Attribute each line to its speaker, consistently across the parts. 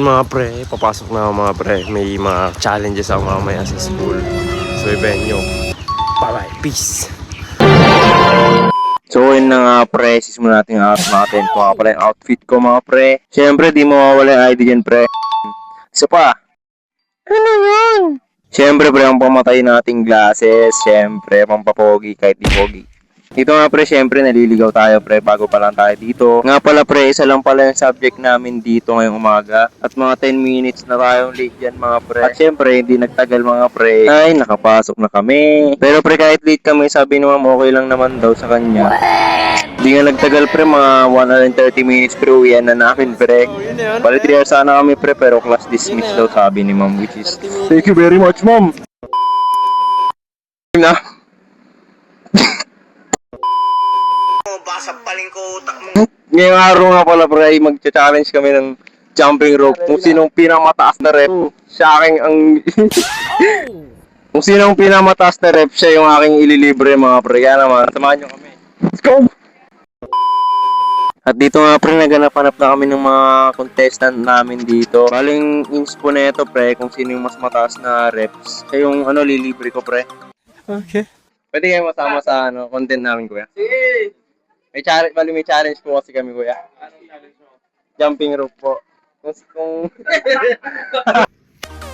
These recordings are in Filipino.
Speaker 1: Mga pre, papasok na ako mga pre. May mga challenges ako mamaya sa school. So ibahin nyo. Bye bye, peace. So yun na nga pre, sisimula natin ang outfit natin. Ito nga pala yung outfit ko mga pre. Siyempre di mawawala yung ID dyan pre. Isa pa. Ano yun? Siyempre pre, ang pamatay nating glasses. Siyempre, pampapogi kahit di pogi. Dito nga pre, syempre naliligaw tayo pre bago pa lang tayo dito. Nga pala pre, isa lang pala yung subject namin dito ngayong umaga. At mga 10 minutes na tayong late dyan mga pre. At syempre, hindi nagtagal mga pre. Ay, nakapasok na kami. Pero pre, kahit late kami, sabi ni ma'am okay lang naman daw sa kanya. Hindi nga nagtagal pre, mga 130 minutes pre, uwian na namin pre. Bali 3 hours sana kami pre, pero class dismissed daw sabi ni ma'am, which is thank you very much ma'am. Na.
Speaker 2: Basa paling ko utak mo.
Speaker 1: Ngayong araw nga pala pre, mag-challenge kami ng jumping rope. Kung sinong pinamataas na rep, siya aking ang... Kung sinong pinamataas na rep, siya yung aking ililibre mga pre. Kaya naman, samahan nyo kami. Let's go! At dito nga pre, naganap-hanap na kami ng mga contestant namin dito. Baling inspo na ito pre, kung sino yung mas mataas na reps. Siya yung lilibre ko pre. Okay. Pwede kayo masama sa content namin kuya? Sige! May challenge po kasi kami, kuya. Jumping rope po. Kung...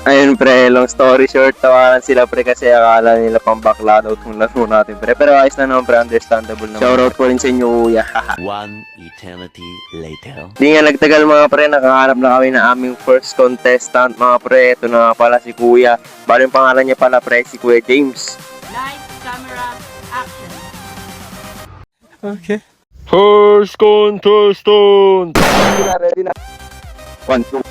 Speaker 1: Ayun, pre. Long story short, tawanan sila, pre, kasi akala nila pang bakla daw itong laro natin, pre. Pero ayos na naman, pre. Understandable naman. Shoutout po rin sa inyo, kuya.
Speaker 3: One eternity later.
Speaker 1: Di nga nagtagal, mga pre. Nakahanap na kami na aming first contestant, mga pre. Ito na nga pala si kuya. Bali yung pangalan niya pala, pre, si Kuya James.
Speaker 4: Lights, camera, action.
Speaker 1: Okay. First contestant! Ready na. 1, 2,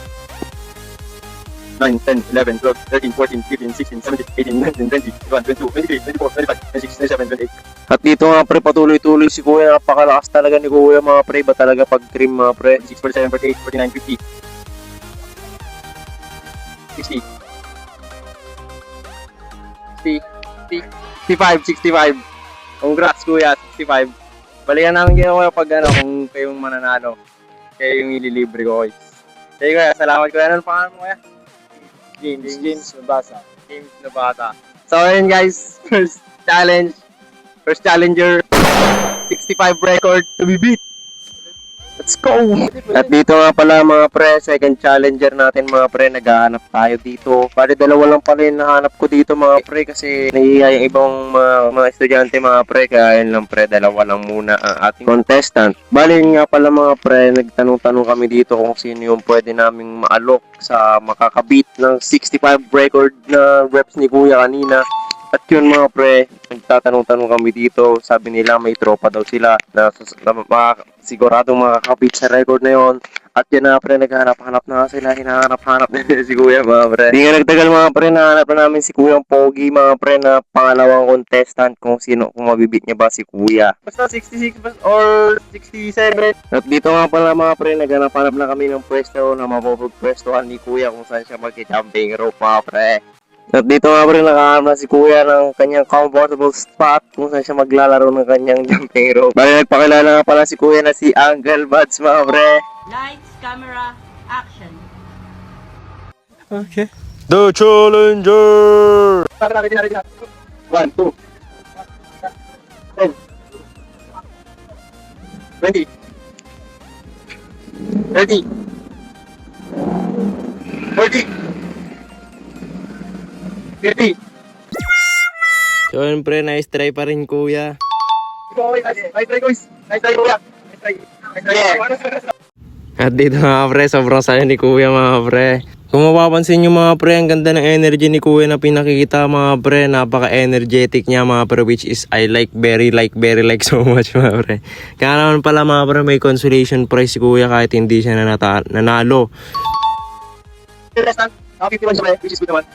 Speaker 1: 9, 10, 11, 12, 13, 14, 15, 16, 17, 18, 19, 20, 21, 22, 23, 24, 25, 26, 27, 28. At dito nga pre, patuloy-tuloy si kuya. Napakalakas talaga ni kuya mga pre. Ba talaga pag trim mga pre? 6, 47, 48, 49, 50. 60. 65. Congrats kuya, 65. Balikan namin kayo kuya pag kung kayong mananalo. Kayo yung ililibre ko guys. Sige kuya, salamat kuya. Ano pangalan mo kuya? James Nabata. James Nabata. So ayun guys, first challenger, 65 record to be beat. Let's go! At dito nga pala mga pre, second challenger natin mga pre, naghahanap tayo dito. Bali dalawa lang pala yung nahanap ko dito mga pre kasi naiiya yung ibang mga estudyante mga pre, kaya yun lang pre, dalawa lang muna ang ating contestant. Bali nga pala mga pre, nagtanong-tanong kami dito kung sino yung pwede naming maalok sa makakabit ng 65 record na reps ni kuya kanina. At yun mga pre, nagtatanong-tanong kami dito. Sabi nila may tropa daw sila na siguradong makakabit sa record na yon. At yun na pre, naghahanap-hanap na sila. Hinahanap-hanap nila si kuya mga pre. Di nga nagtagal mga pre, nahanap na namin si kuya Pogi mga pre na pangalawang contestant kung mabibit niya ba si kuya. Basta 66 or 67. At dito nga pala mga pre, naghanap-hanap na kami ng pwesto na mapapagpwestohan ni kuya kung saan siya mag-jumping rope mga pre. At dito nga pre, nakahanap na si kuya ng kanyang comfortable spot kung saan siya maglalaro ng kanyang jumping rope. Bali nagpakilala nga pala si kuya na si Uncle Buds mga pre.
Speaker 4: Lights, camera, action.
Speaker 1: Okay. The Challenger! 1, 2, 10, 20, 30, 40, 50. So yun pre, nice try pa rin kuya. Nice try guys. Nice try kuya. Nice try. At dito mga pre, sobrang saya ni kuya mga pre. Kung mapapansin nyo mga pre, ang ganda ng energy ni kuya na pinakikita mga pre. Napaka-energetic niya mga pre, which is I very like so much mga pre. Kaya naman pala mga pre, may consolation prize si kuya kahit hindi siya nanalo. 51 siya pre, which is good naman.